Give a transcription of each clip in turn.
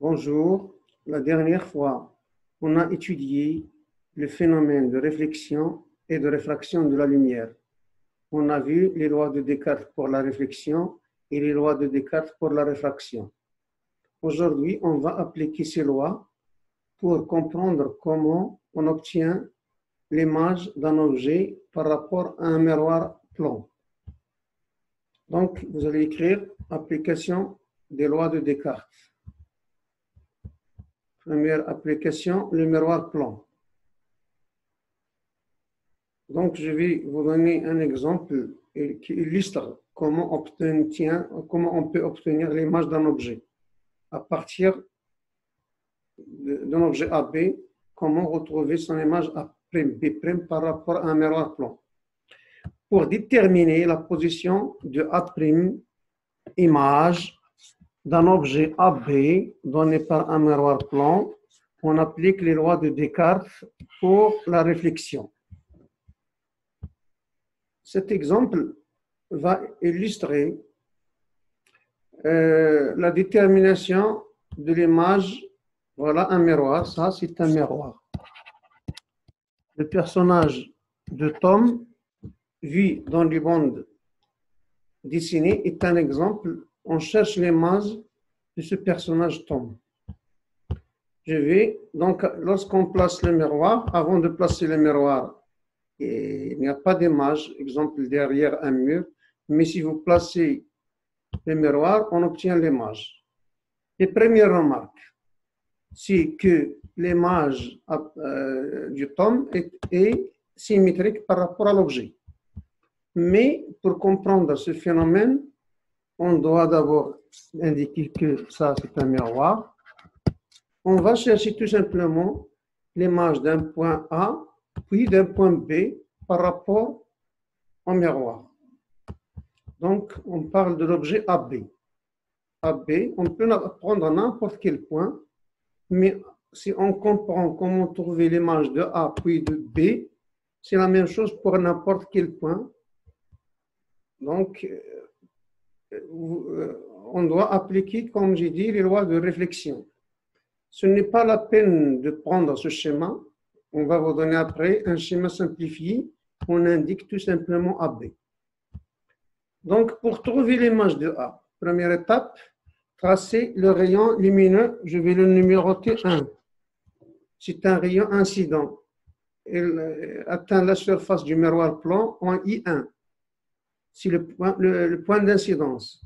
Bonjour. La dernière fois, on a étudié le phénomène de réflexion et de réfraction de la lumière. On a vu les lois de Descartes pour la réflexion et les lois de Descartes pour la réfraction. Aujourd'hui, on va appliquer ces lois pour comprendre comment on obtient l'image d'un objet par rapport à un miroir plan. Donc, vous allez écrire application des lois de Descartes. Première application, le miroir plan. Donc, je vais vous donner un exemple qui illustre comment on peut obtenir l'image d'un objet. À partir d'un objet AB, comment retrouver son image B' par rapport à un miroir plan. Pour déterminer la position de A' image d'un objet AB donné par un miroir plan, on applique les lois de Descartes pour la réflexion. Cet exemple va illustrer la détermination de l'image. Voilà un miroir, ça c'est un miroir. Le personnage de Tom vu dans les bandes dessinées est un exemple. On cherche l'image de ce personnage Tom. Donc, lorsqu'on place le miroir, avant de placer le miroir, il n'y a pas d'image, exemple derrière un mur, mais si vous placez le miroir, on obtient l'image. Les premières remarques, c'est que l'image du Tom est symétrique par rapport à l'objet. Mais pour comprendre ce phénomène, on doit d'abord indiquer que ça, c'est un miroir. On va chercher tout simplement l'image d'un point A, puis d'un point B par rapport au miroir. Donc, on parle de l'objet AB. AB, on peut prendre n'importe quel point, mais si on comprend comment trouver l'image de A puis de B, c'est la même chose pour n'importe quel point. Donc, on doit appliquer, comme j'ai dit, les lois de réflexion. Ce n'est pas la peine de prendre ce schéma. On va vous donner après un schéma simplifié. On indique tout simplement AB. Donc, pour trouver l'image de A, première étape, tracer le rayon lumineux. Je vais le numéroter 1. C'est un rayon incident. Il atteint la surface du miroir plan en I1. C'est le point d'incidence.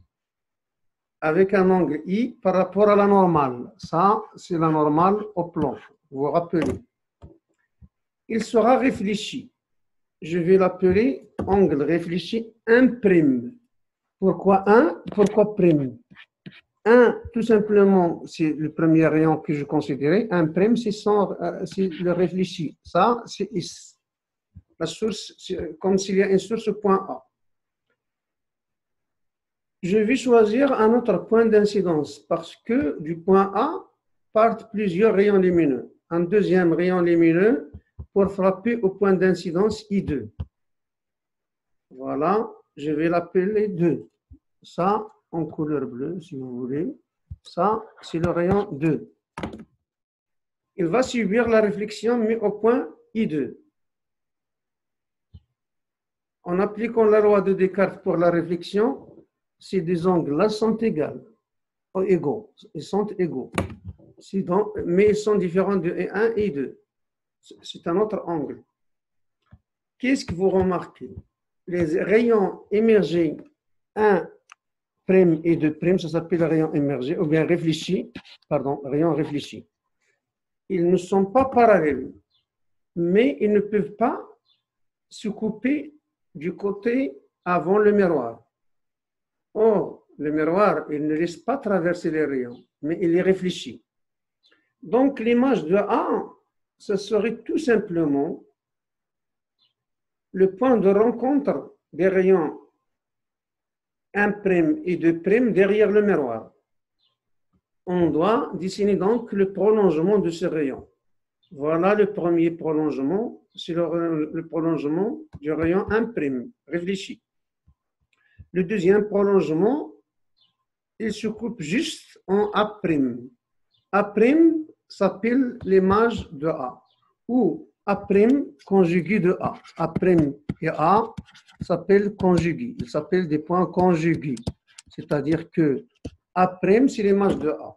Avec un angle I par rapport à la normale. Ça, c'est la normale au plan. Vous vous rappelez. Il sera réfléchi. Je vais l'appeler angle réfléchi 1'. Pourquoi 1? Pourquoi prime? 1, tout simplement, c'est le premier rayon que je considérais. 1', c'est le réfléchi. Ça, c'est la source, c'est comme s'il y a une source au point A. Je vais choisir un autre point d'incidence parce que du point A partent plusieurs rayons lumineux. Un deuxième rayon lumineux pour frapper au point d'incidence I2. Voilà, je vais l'appeler 2. Ça, en couleur bleue, si vous voulez. Ça, c'est le rayon 2. Il va subir la réflexion, mais au point I2. En appliquant la loi de Descartes pour la réflexion, ces deux angles-là sont égaux. Ils sont égaux. Mais ils sont différents de E1 et E2. C'est un autre angle. Qu'est-ce que vous remarquez? Les rayons émergés 1' et 2', ça s'appelle rayon émergé, ou bien réfléchi, rayon réfléchi. Ils ne sont pas parallèles, mais ils ne peuvent pas se couper du côté avant le miroir. Or, le miroir, il ne laisse pas traverser les rayons, mais il les réfléchit. Donc, l'image de A, ce serait tout simplement le point de rencontre des rayons 1' et 2' derrière le miroir. On doit dessiner donc le prolongement de ce rayon. Voilà le premier prolongement, c'est le prolongement du rayon 1', réfléchi. Le deuxième prolongement, il se coupe juste en A'. A' s'appelle l'image de A, ou A' conjugué de A. A' et A s'appellent conjugués. Ils s'appellent des points conjugués. C'est-à-dire que A' c'est l'image de A.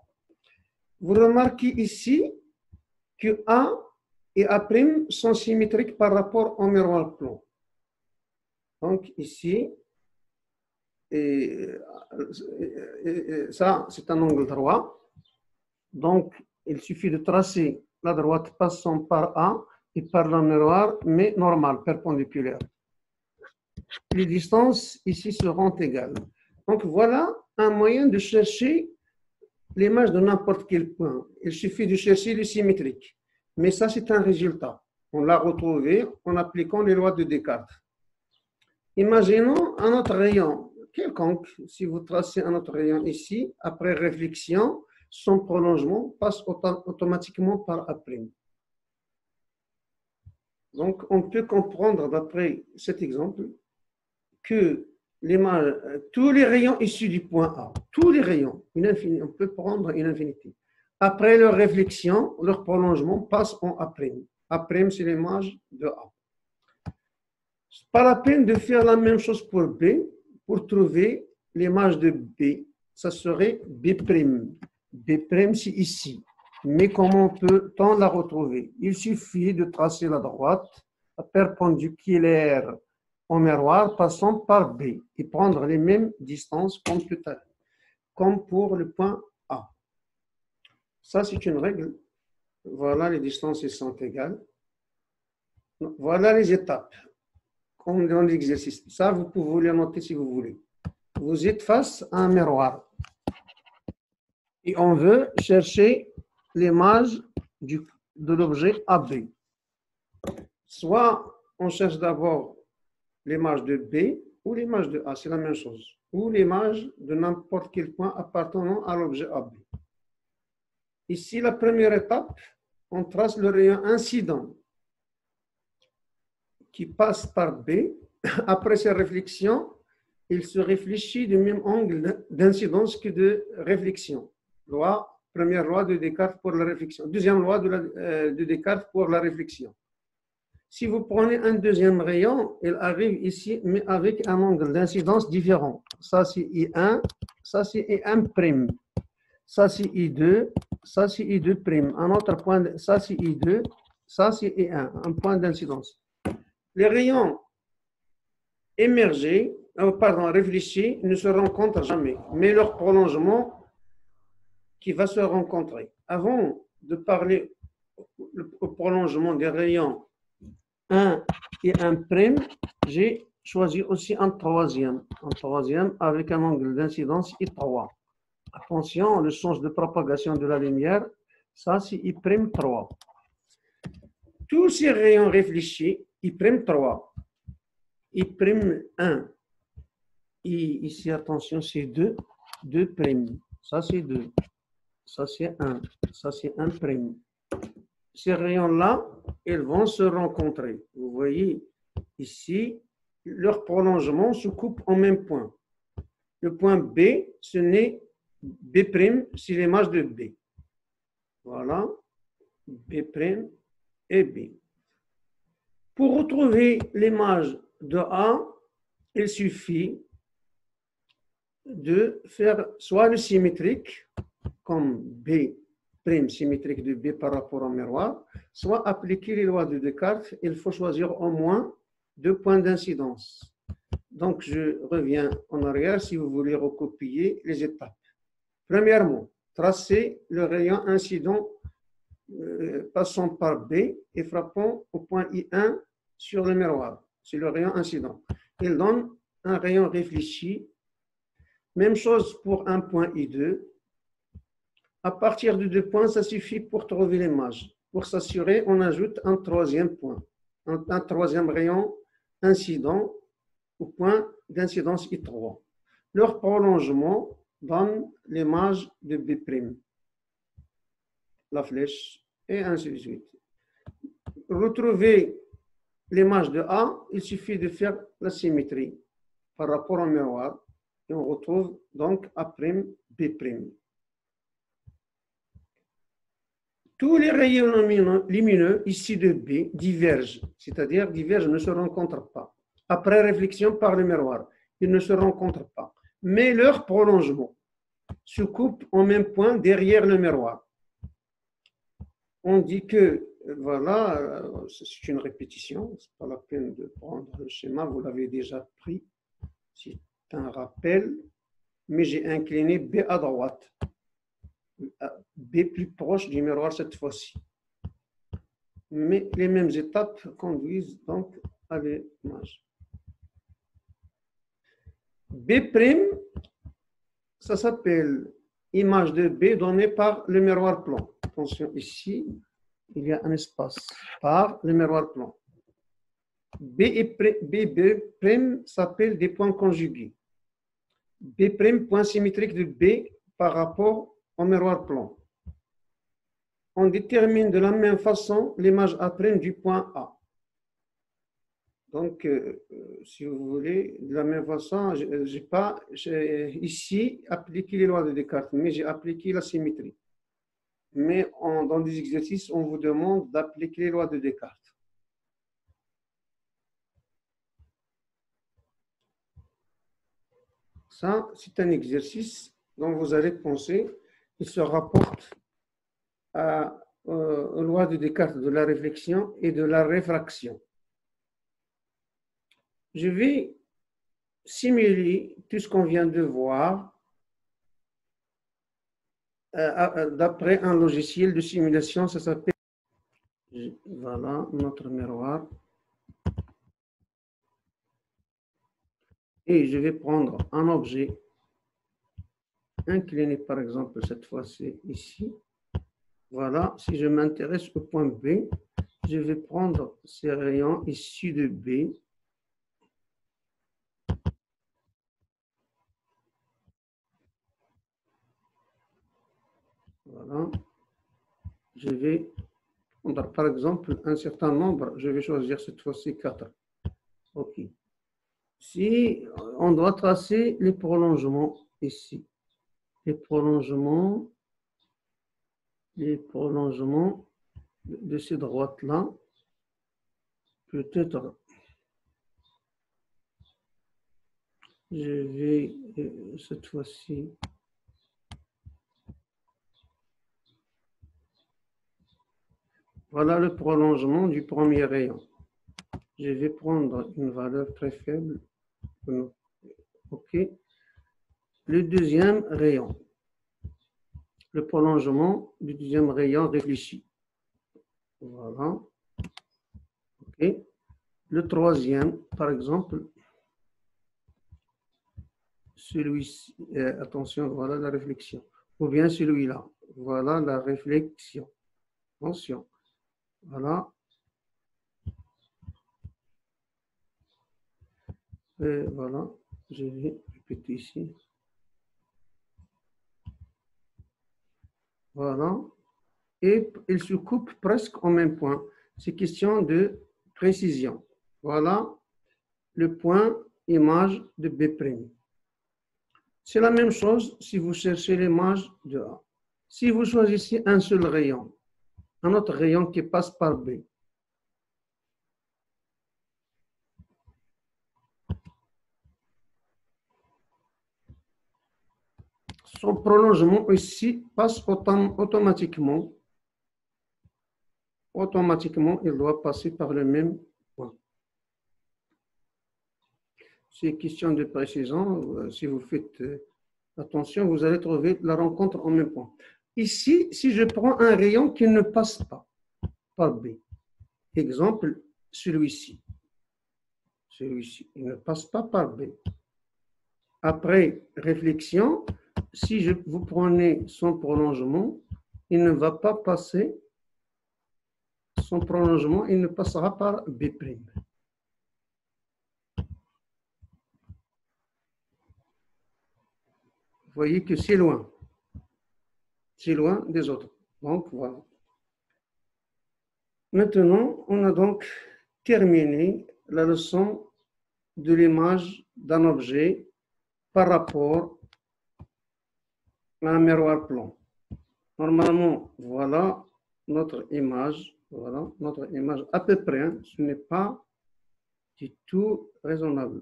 Vous remarquez ici que A et A' sont symétriques par rapport au miroir plan. Donc ici, ça c'est un angle droit. Donc il suffit de tracer la droite passant par A et par le miroir, mais normal, perpendiculaire. Les distances ici seront égales. Donc voilà un moyen de chercher l'image de n'importe quel point. Il suffit de chercher le symétrique. Mais ça, c'est un résultat. On l'a retrouvé en appliquant les lois de Descartes. Imaginons un autre rayon quelconque. Si vous tracez un autre rayon ici, après réflexion, son prolongement passe automatiquement par A'. Donc, on peut comprendre d'après cet exemple que tous les rayons issus du point A, tous les rayons, on peut prendre une infinité. Après leur réflexion, leur prolongement passe en A'. A', c'est l'image de A. Pas la peine de faire la même chose pour B, pour trouver l'image de B. Ça serait B'. B', c'est ici. Mais comment peut-on la retrouver? Il suffit de tracer la droite perpendiculaire au miroir passant par B et prendre les mêmes distances comme tout à l'heure, comme pour le point A. Ça, c'est une règle. Voilà, les distances sont égales. Voilà les étapes, comme dans l'exercice. Ça, vous pouvez le noter si vous voulez. Vous êtes face à un miroir et on veut chercher l'image de l'objet AB. Soit on cherche d'abord l'image de B ou l'image de A, c'est la même chose. Ou l'image de n'importe quel point appartenant à l'objet AB. Ici, la première étape, on trace le rayon incident qui passe par B. Après ces réflexions, il se réfléchit du même angle d'incidence que de réflexion. Première loi de Descartes pour la réflexion. Deuxième loi de Descartes pour la réflexion. Si vous prenez un deuxième rayon, il arrive ici, mais avec un angle d'incidence différent. Ça, c'est I1, ça, c'est I1'. Ça, c'est I2, ça, c'est I2'. Un autre point, ça, c'est I2, ça, c'est I1, un point d'incidence. Les rayons émergés, réfléchis, ne se rencontrent jamais, mais leur prolongement qui va se rencontrer. Avant de parler au prolongement des rayons 1 et 1', j'ai choisi aussi un troisième avec un angle d'incidence I3. Attention, le sens de propagation de la lumière, ça c'est I'3. Tous ces rayons réfléchis, I'3, I'1, et ici, attention, c'est 2'. Ça c'est 2, ça c'est 1, ça c'est 1'. Ces rayons-là, ils vont se rencontrer. Vous voyez ici, leur prolongement se coupe en même point. Le point B, ce n'est B', c'est l'image de B. Voilà, B' et B. Pour retrouver l'image de A, il suffit de faire soit le symétrique, comme B' symétrique de B par rapport au miroir, soit appliquer les lois de Descartes. Il faut choisir au moins 2 points d'incidence. Donc, je reviens en arrière si vous voulez recopier les étapes. Premièrement, tracer le rayon incident passant par B et frappant au point I1 sur le miroir. C'est le rayon incident. Il donne un rayon réfléchi. Même chose pour un point I2. À partir de 2 points, ça suffit pour trouver l'image. Pour s'assurer, on ajoute un troisième point, un troisième rayon incident au point d'incidence I3. Leur prolongement donne l'image de B', la flèche, et ainsi de suite. Retrouver l'image de A, il suffit de faire la symétrie par rapport au miroir, et on retrouve donc A', B'. Tous les rayons lumineux ici de B divergent, c'est-à-dire divergent, ne se rencontrent pas. Après réflexion par le miroir, ils ne se rencontrent pas. Mais leur prolongement se coupe au même point derrière le miroir. On dit que, voilà, c'est une répétition, ce n'est pas la peine de prendre le schéma, vous l'avez déjà pris, c'est un rappel, mais j'ai incliné B à droite, B plus proche du miroir cette fois-ci. Mais les mêmes étapes conduisent donc à l'image. B', ça s'appelle image de B donnée par le miroir plan. Attention, ici, il y a un espace par le miroir plan. B' s'appelle des points conjugués. B', point symétrique de B par rapport au miroir plan. On détermine de la même façon l'image A' du point A. Donc, si vous voulez, de la même façon, j'ai ici appliqué les lois de Descartes, mais j'ai appliqué la symétrie. Mais dans des exercices, on vous demande d'appliquer les lois de Descartes. Ça, c'est un exercice dont vous allez penser. Il se rapporte aux lois de Descartes de la réflexion et de la réfraction. Je vais simuler tout ce qu'on vient de voir d'après un logiciel de simulation, ça s'appelle, voilà notre miroir. Et je vais prendre un objet incliné, par exemple, cette fois-ci ici. Voilà, si je m'intéresse au point B, je vais prendre ces rayons issus de B. Voilà. Je vais prendre, par exemple, un certain nombre. Je vais choisir cette fois-ci 4. OK. Si on doit tracer les prolongements ici. Les prolongements de ces droites-là, peut-être je vais cette fois-ci voilà le prolongement du premier rayon. Je vais prendre une valeur très faible. OK. Le deuxième rayon. Le prolongement du deuxième rayon réfléchi. Voilà. OK. Le troisième, par exemple, celui-ci, attention, voilà la réflexion. Ou bien celui-là, voilà la réflexion. Attention. Voilà. Et voilà, je vais répéter ici. Voilà. Et il se coupe presque au même point. C'est question de précision. Voilà le point image de B'. C'est la même chose si vous cherchez l'image de A. Si vous choisissez un seul rayon, un autre rayon qui passe par B, son prolongement ici passe automatiquement. Automatiquement, il doit passer par le même point. C'est question de précision. Si vous faites attention, vous allez trouver la rencontre au même point. Ici, si je prends un rayon qui ne passe pas par B, exemple, celui-ci. Celui-ci, il ne passe pas par B. Après réflexion, si vous prenez son prolongement, il ne va pas passer son prolongement, il ne passera par B'. Vous voyez que c'est loin. C'est loin des autres. Donc, voilà. Maintenant, on a donc terminé la leçon de l'image d'un objet par rapport à un miroir plan. Normalement, voilà notre image. Voilà, notre image à peu près. Hein, ce n'est pas du tout raisonnable.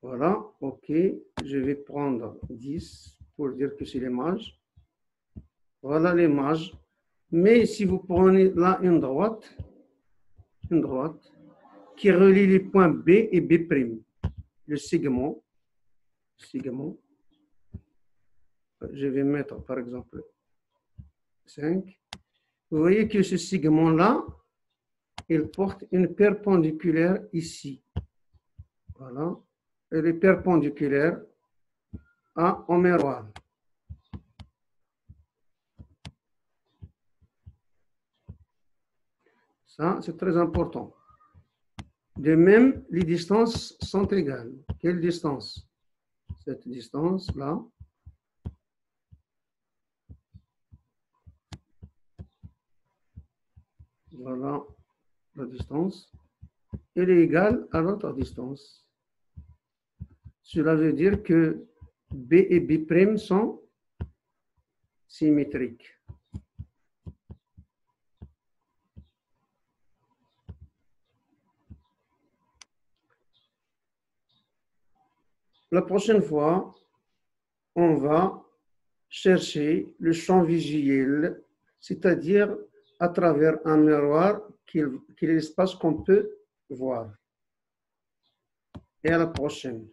Voilà, OK. Je vais prendre 10 pour dire que c'est l'image. Voilà l'image. Mais si vous prenez là une droite qui relie les points B et B', le segment, je vais mettre par exemple 5. Vous voyez que ce segment-là, il porte une perpendiculaire ici. Voilà. Elle est perpendiculaire au miroir. Ça, c'est très important. De même, les distances sont égales. Quelle distance? Cette distance-là. Voilà la distance. Elle est égale à l'autre distance. Cela veut dire que B et B' sont symétriques. La prochaine fois, on va chercher le champ visuel, c'est-à-dire à travers un miroir qui est l'espace qu'on peut voir. Et à la prochaine.